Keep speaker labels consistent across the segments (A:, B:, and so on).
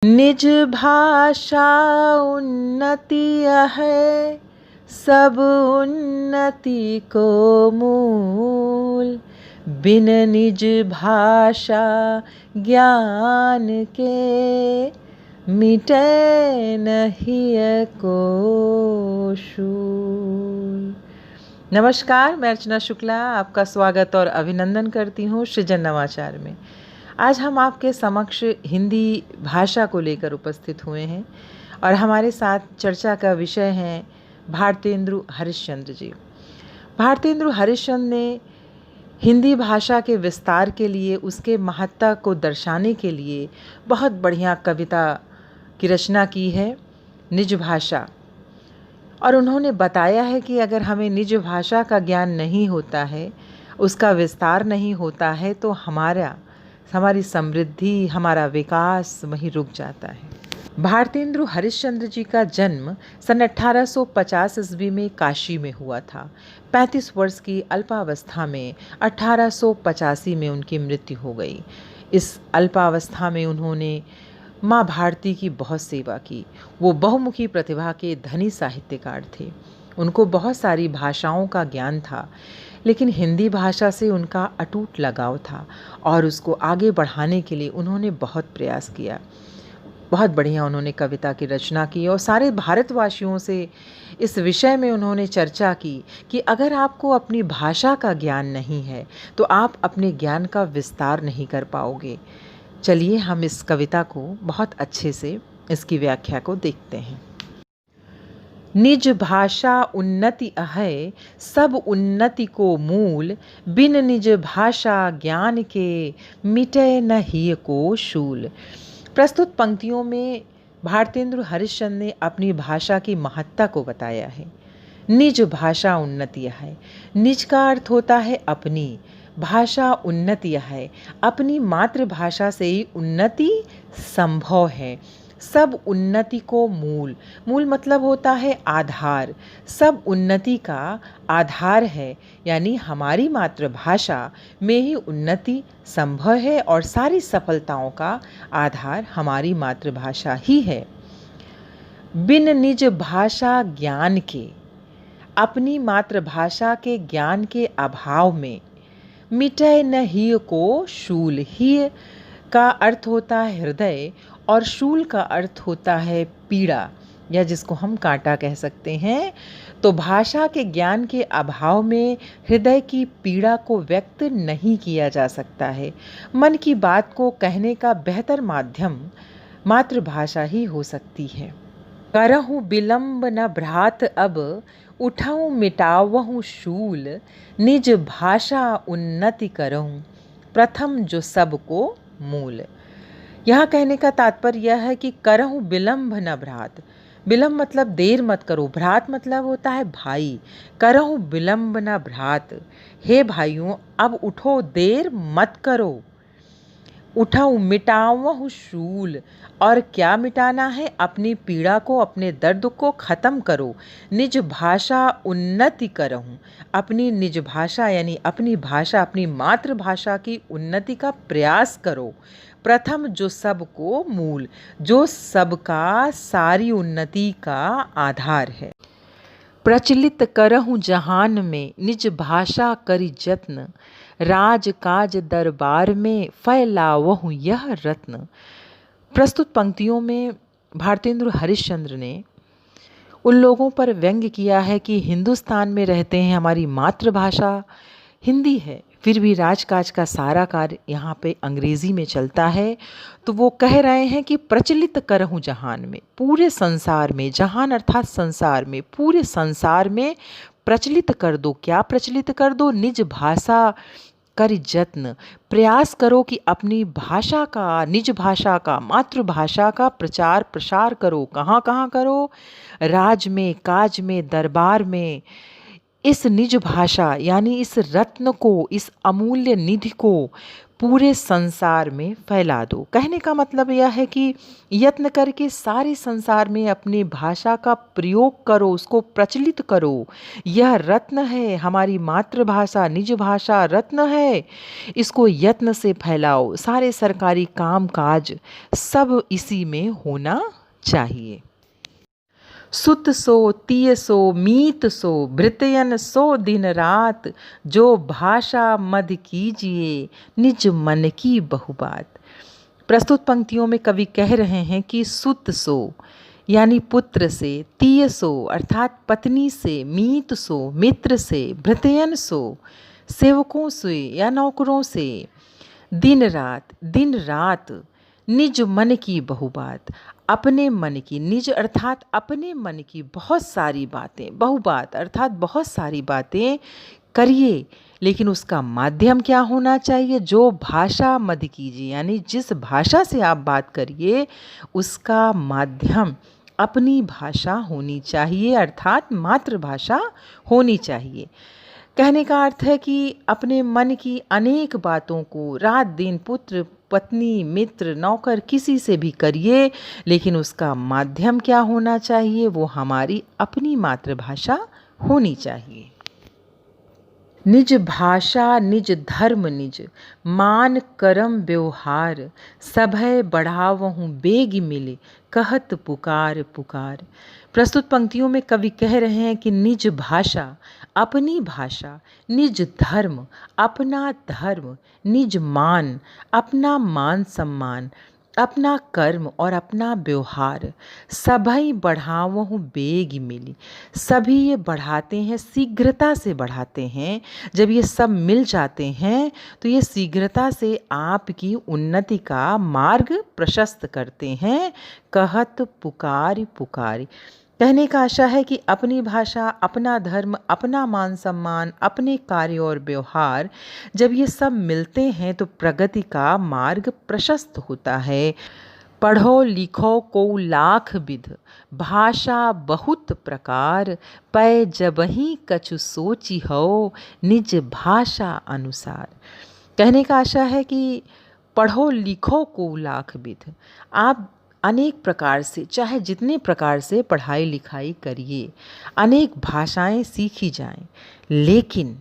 A: निज भाषा उन्नति है, सब उन्नति को मूल। बिन निज भाषा ज्ञान के, मिटे नहीं को शूल। नमस्कार, मैं अर्चना शुक्ला आपका स्वागत और अभिनंदन करती हूँ सृजन नवाचार में। आज हम आपके समक्ष हिंदी भाषा को लेकर उपस्थित हुए हैं और हमारे साथ चर्चा का विषय है भारतेंदु हरिश्चंद्र जी। भारतेंदु हरिश्चंद्र ने हिंदी भाषा के विस्तार के लिए, उसके महत्ता को दर्शाने के लिए बहुत बढ़िया कविता की रचना की है, निज भाषा। और उन्होंने बताया है कि अगर हमें निज भाषा का ज्ञान नहीं होता है, उसका विस्तार नहीं होता है, तो हमारी समृद्धि, हमारा विकास वहीं रुक जाता है। भारतेंदु हरिश्चंद्र जी का जन्म सन 1850 ईस्वी में काशी में हुआ था। 35 वर्ष की अल्पावस्था में 1885 में उनकी मृत्यु हो गई। इस अल्पावस्था में उन्होंने माँ भारती की बहुत सेवा की। वो बहुमुखी प्रतिभा के धनी साहित्यकार थे। उनको बहुत सारी भाषाओं का ज्ञान था, लेकिन हिंदी भाषा से उनका अटूट लगाव था और उसको आगे बढ़ाने के लिए उन्होंने बहुत प्रयास किया। बहुत बढ़िया उन्होंने कविता की रचना की और सारे भारतवासियों से इस विषय में उन्होंने चर्चा की कि अगर आपको अपनी भाषा का ज्ञान नहीं है तो आप अपने ज्ञान का विस्तार नहीं कर पाओगे। चलिए हम इस कविता को बहुत अच्छे से, इसकी व्याख्या को देखते हैं। निज भाषा उन्नति है, सब उन्नति को मूल। बिन निज भाषा ज्ञान के, मिटे नहीं को शूल। प्रस्तुत पंक्तियों में भारतेंदु हरिश्चंद्र ने अपनी भाषा की महत्ता को बताया है। निज भाषा उन्नति है, निज का अर्थ होता है अपनी भाषा, उन्नति है, अपनी मातृभाषा से ही उन्नति संभव है। सब उन्नति को मूल, मूल मतलब होता है आधार। सब उन्नति का आधार है, यानी हमारी मातृभाषा में ही उन्नति संभव है और सारी सफलताओं का आधार हमारी मातृभाषा ही है। बिन निज भाषा ज्ञान के, अपनी मातृभाषा के ज्ञान के अभाव में, मिटे नहीं को शूल। ही का अर्थ होता है हृदय और शूल का अर्थ होता है पीड़ा, या जिसको हम कांटा कह सकते हैं। तो भाषा के ज्ञान के अभाव में हृदय की पीड़ा को व्यक्त नहीं किया जा सकता है। मन की बात को कहने का बेहतर माध्यम मातृभाषा ही हो सकती है। करहूँ विलंब न भ्रात अब, उठाऊँ मिटावहूँ शूल। निज भाषा उन्नति करहूँ, प्रथम जो सबको मूल। यहाँ कहने का तात्पर्य यह है कि करहूँ विलंब न भ्रात। विलंब मतलब देर मत करो, भ्रात मतलब होता है भाई। करहूँ विलंब न भ्रात, हे भाइयों अब उठो, देर मत करो। उठाऊँ मिटावहूँ शूल, और क्या मिटाना है? अपनी पीड़ा को, अपने दर्द को ख़त्म करो। निज भाषा उन्नति करहूँ, अपनी निज भाषा यानी अपनी भाषा, अपनी मातृभाषा की उन्नति का प्रयास करो। प्रथम जो सबको मूल, जो सबका, सारी उन्नति का आधार है। प्रचलित करहूँ जहान में, निज भाषा करी जत्न। राज काज दरबार में, फैलावहूँ यह रत्न। प्रस्तुत पंक्तियों में भारतेंदु हरिश्चंद्र ने उन लोगों पर व्यंग्य किया है कि हिंदुस्तान में रहते हैं, हमारी मातृभाषा हिंदी है, फिर भी राजकाज का सारा कार्य यहाँ पे अंग्रेज़ी में चलता है। तो वो कह रहे हैं कि प्रचलित करहूँ जहान में, पूरे संसार में, जहान अर्थात संसार में, पूरे संसार में प्रचलित कर दो। क्या प्रचलित कर दो? निज भाषा कर जत्न, प्रयास करो कि अपनी भाषा का, निज भाषा का, मातृभाषा का प्रचार प्रसार करो। कहाँ कहाँ करो? राज में, काज में, दरबार में। इस निज भाषा यानी इस रत्न को, इस अमूल्य निधि को पूरे संसार में फैला दो। कहने का मतलब यह है कि यत्न करके सारे संसार में अपनी भाषा का प्रयोग करो, उसको प्रचलित करो। यह रत्न है, हमारी मातृभाषा, निज भाषा रत्न है। इसको यत्न से फैलाओ। सारे सरकारी काम काज सब इसी में होना चाहिए। सुत सो तिय सो मीत सो भृतयन सो दिन रात, जो भाषा मद कीजिए निज मन की बहुबात। प्रस्तुत पंक्तियों में कवि कह रहे हैं कि सुत सो यानी पुत्र से, तिय सो अर्थात पत्नी से, मीत सो मित्र से, भृतयन सो सेवकों से या नौकरों से, दिन रात निज मन की बहुबात, अपने मन की, निज अर्थात अपने मन की बहुत सारी बातें, बहुबात अर्थात बहुत सारी बातें करिए, लेकिन उसका माध्यम क्या होना चाहिए? जो भाषा मद कीजिए, यानी जिस भाषा से आप बात करिए उसका माध्यम अपनी भाषा होनी चाहिए, अर्थात मातृभाषा होनी चाहिए। कहने का अर्थ है कि अपने मन की अनेक बातों को रात दिन पुत्र पत्नी मित्र नौकर किसी से भी करिए, लेकिन उसका माध्यम क्या होना चाहिए? वो हमारी अपनी मातृभाषा होनी चाहिए। निज भाषा निज धर्म निज, मान करम व्यवहार, सभय बढ़ावहु बेग मिले, कहत पुकार पुकार। प्रस्तुत पंक्तियों में कवि कह रहे हैं कि निज भाषा अपनी भाषा, निज धर्म अपना धर्म, निज मान अपना मान सम्मान, अपना कर्म और अपना व्यवहार, सभई बढ़ावहु बेग मिली। सभी ये बढ़ाते हैं, शीघ्रता से बढ़ाते हैं। जब ये सब मिल जाते हैं तो ये शीघ्रता से आपकी उन्नति का मार्ग प्रशस्त करते हैं। कहत पुकारी पुकारी, कहने का आशा है कि अपनी भाषा, अपना धर्म, अपना मान सम्मान, अपने कार्य और व्यवहार जब ये सब मिलते हैं तो प्रगति का मार्ग प्रशस्त होता है। पढ़ो लिखो को लाख विध, भाषा बहुत प्रकार, पै जबहि कछु सोची हो निज भाषा अनुसार। कहने का आशा है कि पढ़ो लिखो को लाख विध, आप अनेक प्रकार से, चाहे जितने प्रकार से पढ़ाई लिखाई करिए, अनेक भाषाएं सीखी जाएं, लेकिन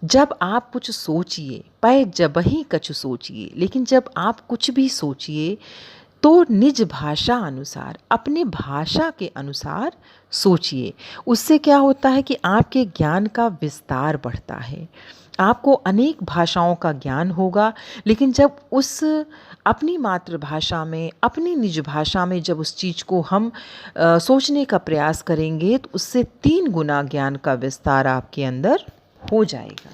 A: जब आप कुछ सोचिए, पै जब ही कछु सोचिए, लेकिन जब आप कुछ भी सोचिए तो निज भाषा अनुसार, अपने भाषा के अनुसार सोचिए। उससे क्या होता है कि आपके ज्ञान का विस्तार बढ़ता है, आपको अनेक भाषाओं का ज्ञान होगा। लेकिन जब उस अपनी मातृभाषा में, अपनी निज भाषा में जब उस चीज़ को हम सोचने का प्रयास करेंगे तो उससे 3 गुना ज्ञान का विस्तार आपके अंदर हो जाएगा।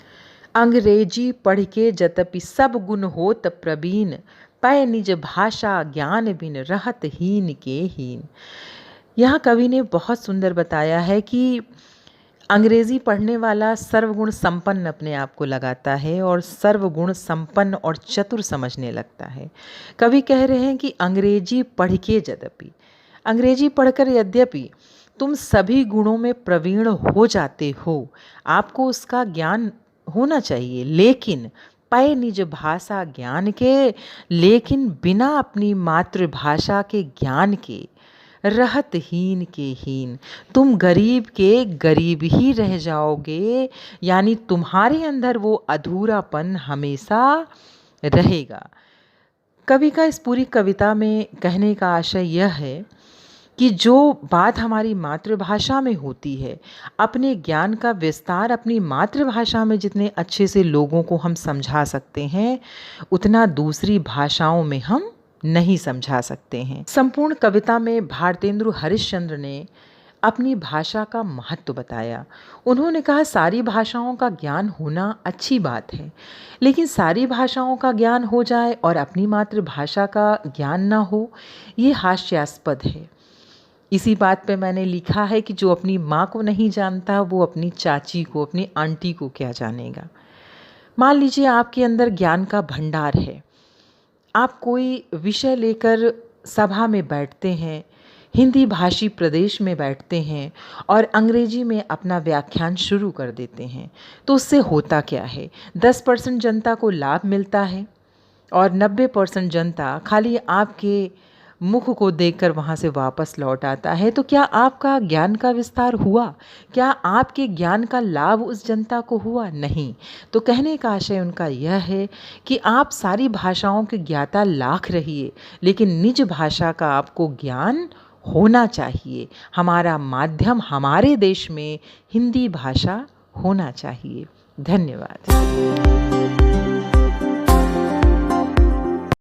A: अंग्रेजी पढ़ के जतपि सब गुण होत प्रवीण, पै निज भाषा ज्ञान बिन रहत हीन के हीन। यहाँ कवि ने बहुत सुंदर बताया है कि अंग्रेजी पढ़ने वाला सर्वगुण संपन्न अपने आप को लगाता है और सर्वगुण संपन्न और चतुर समझने लगता है। कवि कह रहे हैं कि अंग्रेजी पढ़ के यद्यपि, अंग्रेजी पढ़कर यद्यपि तुम सभी गुणों में प्रवीण हो जाते हो, आपको उसका ज्ञान होना चाहिए, लेकिन पै निज भाषा ज्ञान के, लेकिन बिना अपनी मातृभाषा के ज्ञान के रहत हीन के हीन, तुम गरीब के गरीब ही रह जाओगे, यानी तुम्हारे अंदर वो अधूरापन हमेशा रहेगा। कवि का इस पूरी कविता में कहने का आशय यह है कि जो बात हमारी मातृभाषा में होती है, अपने ज्ञान का विस्तार अपनी मातृभाषा में जितने अच्छे से लोगों को हम समझा सकते हैं, उतना दूसरी भाषाओं में हम नहीं समझा सकते हैं। संपूर्ण कविता में भारतेंदु हरिश्चंद्र ने अपनी भाषा का महत्व बताया। उन्होंने कहा सारी भाषाओं का ज्ञान होना अच्छी बात है, लेकिन सारी भाषाओं का ज्ञान हो जाए और अपनी मातृभाषा का ज्ञान ना हो, ये हास्यास्पद है। इसी बात पे मैंने लिखा है कि जो अपनी माँ को नहीं जानता वो अपनी चाची को, अपनी आंटी को क्या जानेगा। मान लीजिए आपके अंदर ज्ञान का भंडार है, आप कोई विषय लेकर सभा में बैठते हैं, हिंदी भाषी प्रदेश में बैठते हैं और अंग्रेजी में अपना व्याख्यान शुरू कर देते हैं, तो उससे होता क्या है? 10% जनता को लाभ मिलता है और 90% जनता खाली आपके मुख को देखकर वहाँ से वापस लौट आता है। तो क्या आपका ज्ञान का विस्तार हुआ? क्या आपके ज्ञान का लाभ उस जनता को हुआ? नहीं। तो कहने का आशय उनका यह है कि आप सारी भाषाओं के ज्ञाता लाख रहिए, लेकिन निज भाषा का आपको ज्ञान होना चाहिए। हमारा माध्यम हमारे देश में हिंदी भाषा होना चाहिए। धन्यवाद।